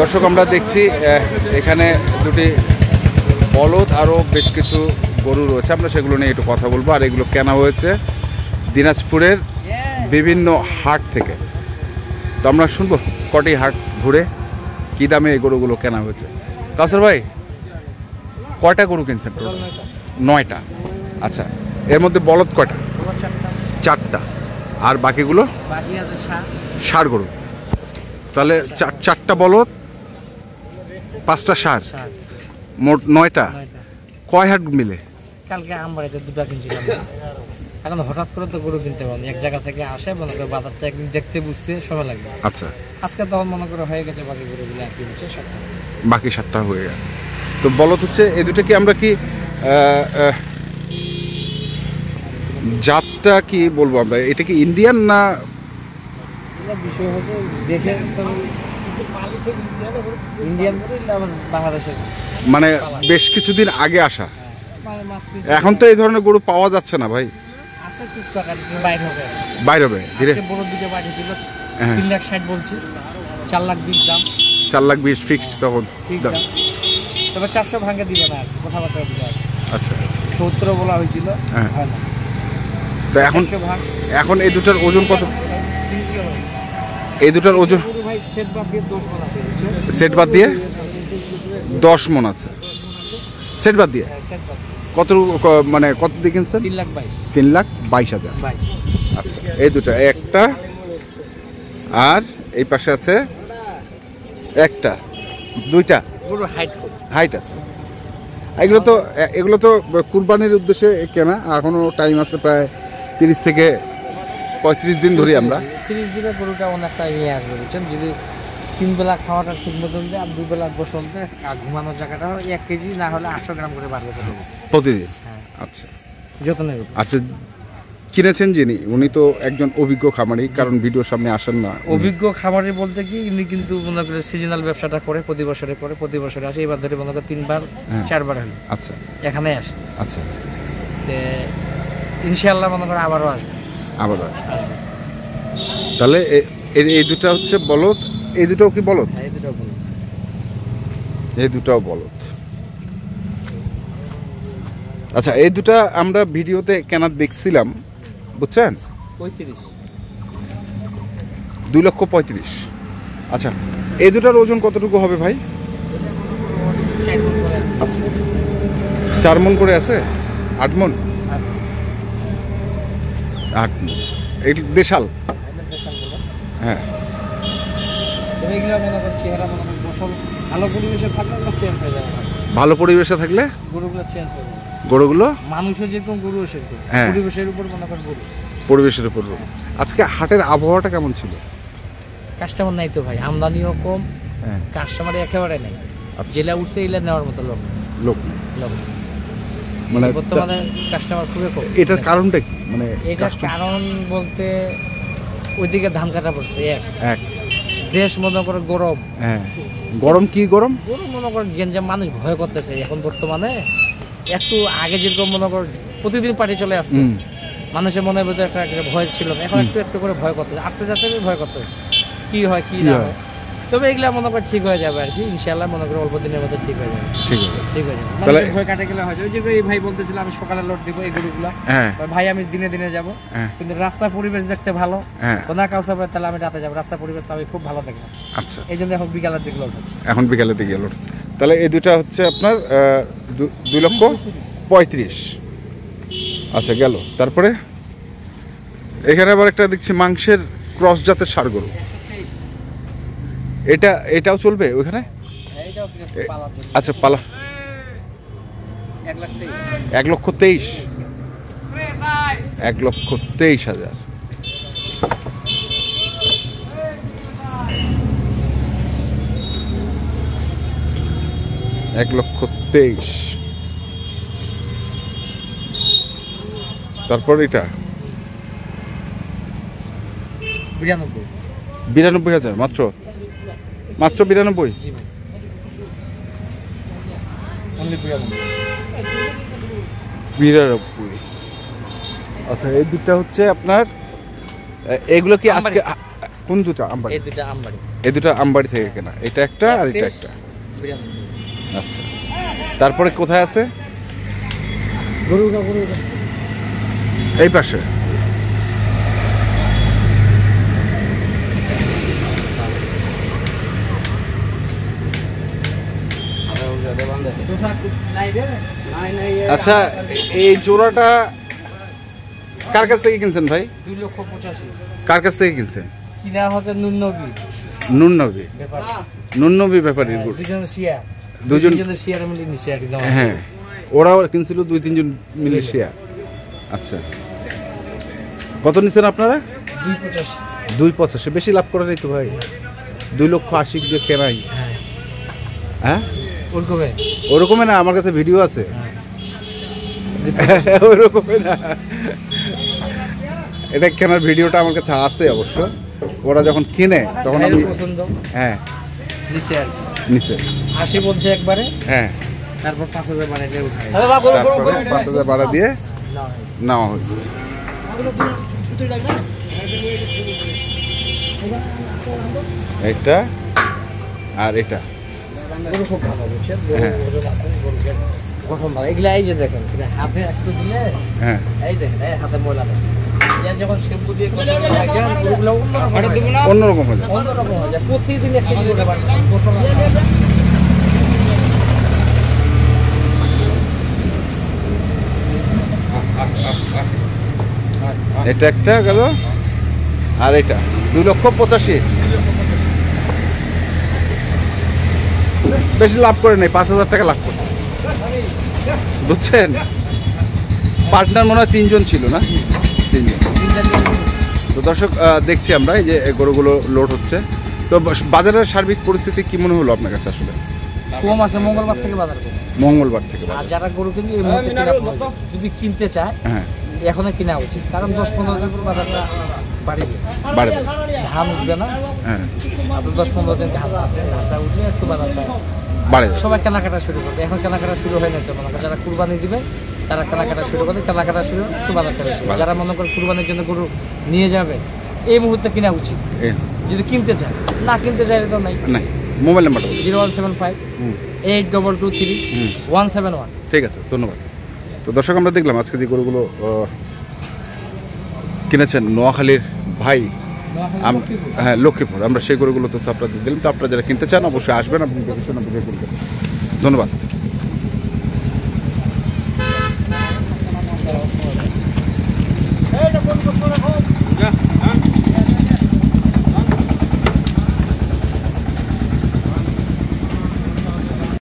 দর্শক আমরা দেখছি এখানে দুটি বলদ আরও বেশ কিছু গরু রয়েছে, আমরা সেগুলো নিয়ে একটু কথা বলবো। আর এগুলো কেনা হয়েছে দিনাজপুরের বিভিন্ন হাট থেকে। তো আমরা শুনবো কটি হাট ঘুরে কী দামে এই গরুগুলো কেনা হয়েছে। কাউসার ভাই, কয়টা গরু কিনছেন? 9টা। আচ্ছা, এর মধ্যে বলদ কয়টা? 4টা। আর বাকিগুলো ষাঁড় গরু। তাহলে 4টা বলদ, 5টা ষাঁড়, মোট 9টা। কয় হাট মিলে? কালকে আমবাড়িতে 2টা কিনছিলাম। এখন হঠাৎ করে তো গরু কিনতে পারেন, এক জায়গা থেকে আসে, মনে করে বাজারটা একদিন দেখতে বুঝতে সময় লাগবে। আচ্ছা, আজকে তখন মনে করে হয়ে গেছে বাকি গরুগুলো একই হচ্ছে, বাকি 7টা হয়ে গেছে। তো বলদ হচ্ছে এই দুটো কি আমরা কি জাতটা কি বলবো আমরা, এটা কি ইন্ডিয়ান না? বিষয় হচ্ছে দেখে তো ইন্ডিয়ান বাংলাদেশের, মানে বেশ কিছুদিন আগে আসা। এখন তো এই ধরনের গরু পাওয়া যাচ্ছে না ভাই। বাইরে হবে ধীরে। বড় দুটো বাইরে ছিল, 3,60,000 বলছি, 4,20,000 দাম। 4,20,000 ফিক্সড তখন দাম। তবে 400 ভাঙে দিবে না, কথাবার্তা বুঝা আছে। আচ্ছা, 70 বলা হয়েছিল। তো এখন এই দুটার ওজন কত? এই দুটার ওজন সেট বাদ দিয়ে 10 মণ আছে। সেট বাদ দিয়ে 10 মণ আছে। সেট বাদ দিয়ে কত, মানে কত দিয়ে কিনছেন? 3,22,000। আচ্ছা, এই দুটা একটা, আর এই পাশে আছে একটা, 2টা গরু হাইট আছে। এগুলো তো কুরবানির উদ্দেশ্যে কেনা। এখনো টাইম আছে প্রায় 30 থেকে 35 দিন ধরে। আমরা 30 দিনের গরুটা অনেকটা নিয়ে আসবে, বুঝছেন। যদি 3 বেলা খাওয়াটা ঠিক মতন দেয় আর 2 বেলা গোসল দেয় আর ঘুমানোর জায়গাটা 1 কেজি না হলে 800 গ্রাম করে বাড়বে প্রতিদিন। আচ্ছা, যত্নের। আচ্ছা, কিনেছেন যিনি, উনি তো একজন অভিজ্ঞ খামারি, কারণ ভিডিওর সামনে আসেন না। অভিজ্ঞ খামারি বলতে কি, ইনি কিন্তু মনে করে সিজনাল ব্যবসাটা করে, প্রতি বছরে করে, প্রতি বছরে আসে। এবার ধরে মনে করে 3বার 4বার হলো। আচ্ছা, এখানে আসে। আচ্ছা, ইনশাআল্লাহ মনে করে আবারও আসবে। তাহলে এই দুটা হচ্ছে বলদ। এই দুটাও কি বলদ? এই দুটাও বলদ। আচ্ছা, এই দুটা আমরা ভিডিওতে কেনার দেখছিলাম, বুঝছেন, 2,35,000। আচ্ছা, এই দুটার ওজন কতটুকু হবে ভাই? 4 মণ করে আছে। 8 মণ। 8 মণ। এই দেশাল। হ্যাঁ, ভালো পরিবেশে থাকলে গরুগুলো মানুষের যেরকম গরু সেরকম, পরিবেশের উপর মনে করেন গরু, পরিবেশের উপর। আজকে হাটের আবহাওয়াটা কেমন ছিল? কাস্টমার নাই তো ভাই, আমদানিও কম, কাস্টমার একেবারে নাই। জেলা উঠছে এলা নেওয়ার মতো লোক মানে বর্তমানে কাস্টমার খুবই কম। এটার কারণটা কি? মানে এটার কারণ বলতে ওইদিকে ধান কাটা পড়ছে, এক দেশ মনে করে গরম। গরম কি গরম মনে করেন গেঞ্জাম, মানুষ ভয় করতেছে এখন বর্তমানে। একটু আগে যেরকম মনে কর প্রতিদিন পার্টি চলে আসতো, মানুষের মনের ভিতরে একটা ভয় ছিল, এখন একটু একটু করে ভয় করতেছে, আস্তে আস্তে ভয় করতেছে কি হয় কি না হয়। তবে এগুলা মনে কর ঠিক হয়ে যাবে আর কি, ইনশাআল্লাহ মনে করে অল্প দিনের মধ্যে ঠিক হয়ে যাবে। ঠিক হয়ে যাবে, তাহলে ভয় কাটে গেলে হয়। ওই যে এই ভাই বলতেছিল আমি সকালে লোড দিব এই গরুগুলা, ভাই আমি দিনে দিনে যাব, কিন্তু রাস্তার পরিবেশ দেখছে ভালো, কোনা কাউসা, তাহলে আমি রাতে যাব। রাস্তার পরিবেশ আমি খুব ভালো দেখলাম। আচ্ছা, এই জন্য এখন বিকালের দিকে লোড হচ্ছে। এখন বিকালের দিকে লোড হচ্ছে। তাহলে এই দুটা হচ্ছে আপনার 2,35,000। আচ্ছা, গেল। তারপরে এখানে আবার একটা দেখছি মাংসের ক্রস জাতের ষাঁড় গরু। এটাও চলবে ওইখানে? আচ্ছা, পালা 1,23,000। 1,23,000। তারপর এটা 92,000। মাত্র 92? আচ্ছা, এই দুটা হচ্ছে আপনার। এগুলো কি আজকে কোন দুটো আমবাড়ি? এই দুটা আমবাড়ি। এই দুটো আমবাড়ি থেকে কেনা, এটা একটা আর এটা একটা। 92। আচ্ছা, তারপরে কোথায় আছে? গরুটা এই পাশে। আচ্ছা, এই জোড়াটা কার কাছ থেকে কিনছেন ভাই? 2,85,000। কার কাছ থেকে কিনছেন? কিনা হচ্ছে নুননবী নুননবী। ব্যাপার। নুননবী ব্যাপারীর গরু। দুজন শেয়ার। দুজনের শেয়ার মিলে নিচে আর কি। হ্যাঁ, ওরাও কিনছিল 2-3 জন মিলে শেয়ার। আচ্ছা, কত নিচ্ছেন আপনারা? 2,85,000। 2,85,000। বেশি লাভ করে নাই তো ভাই, 2,80,000 দিয়ে কেনাই। হ্যাঁ হ্যাঁ, ওরকমই। ওরকমই না, আমার কাছে ভিডিও আছে। ওরকমই না, এটা কেনার ভিডিওটা আমার কাছে আছে অবশ্য। ওরা যখন কিনে তখন আমি পছন্দ। হ্যাঁ নিচে আর কি। নিচে 80 বলছে একবারে, হ্যাঁ, তারপর 5,000 বাড়াইলে উঠাই। তারপরে 5,000 ভাড়া দিয়ে নেওয়া হয়েছে। এটা আর এটা গরু খুব ভালো বুঝছেন। হ্যাঁ। গঠন ভালো। এগুলা এই যে দেখেন, এটা হাতে একটু দিলে হ্যাঁ, এই দেখেন, এই হাতে ময়লা নেই। এটা যখন শ্যাম্পু দিয়ে গোসল করে রাখেন, গরুগুলো অন্যরকম হয়ে যায়। অন্যরকম হয়ে যায়। প্রতিদিন একটা করে গোসল এটা একটা গেল, আর এটা 2,85,000। বেশি লাভ করে নেই, 5,000 টাকা লাভ করছে, বুঝছেন? পার্টনার মনে হয় 3 জন ছিল না? 3 জন। তো দর্শক, দেখছি আমরা এই যে গরুগুলো লোড হচ্ছে। তো বাজারের সার্বিক পরিস্থিতি কি মনে হলো আপনার কাছে? আসলে কম আছে, মঙ্গলবার থেকে বাজার কম। মঙ্গলবার থেকে আর বাজার। যারা গরু কিনবে এই মুহূর্তে কিনা প্রয়োজন। যদি কিনতে চায় হ্যাঁ, এখনই কিনা উচিত, কারণ 10-15 দিন পর বাজারটা বাড়বে। বাড়বে। ধান উঠবে না, হ্যাঁ, আর 10-15 দিন ধান আছে, ধানটা উঠলে একটু বাজারটা বাড়ে যাবে। সবাই কেনাকাটা শুরু করবে। এখন কেনাকাটা শুরু হয় না, তো মনে করেন যারা কুরবানি দিবে তারা কেনাকাটা শুরু করবে। কেনাকাটা শুরু একটু বাজারটা বেশি। যারা মনে করে কুরবানির জন্য গরু নিয়ে যাবে এই মুহূর্তে কিনা উচিত, যদি কিনতে চায়। না কিনতে চাইলে তো নাই। নাই। মোবাইল নাম্বারটা বলুন। 0175 8223 171। ঠিক আছে, ধন্যবাদ। তো দর্শক, আমরা দেখলাম আজকে যে গরুগুলো কিনেছেন নোয়াখালীর ভাই, হ্যাঁ লক্ষ্মীপুর, আমরা সেই গরুগুলো তথ্য আপনাদের দিলাম। তো আপনারা যারা কিনতে চান অবশ্যই আসবেন, আপনি দেখে শুনে বুঝে কিনবেন। ধন্যবাদ।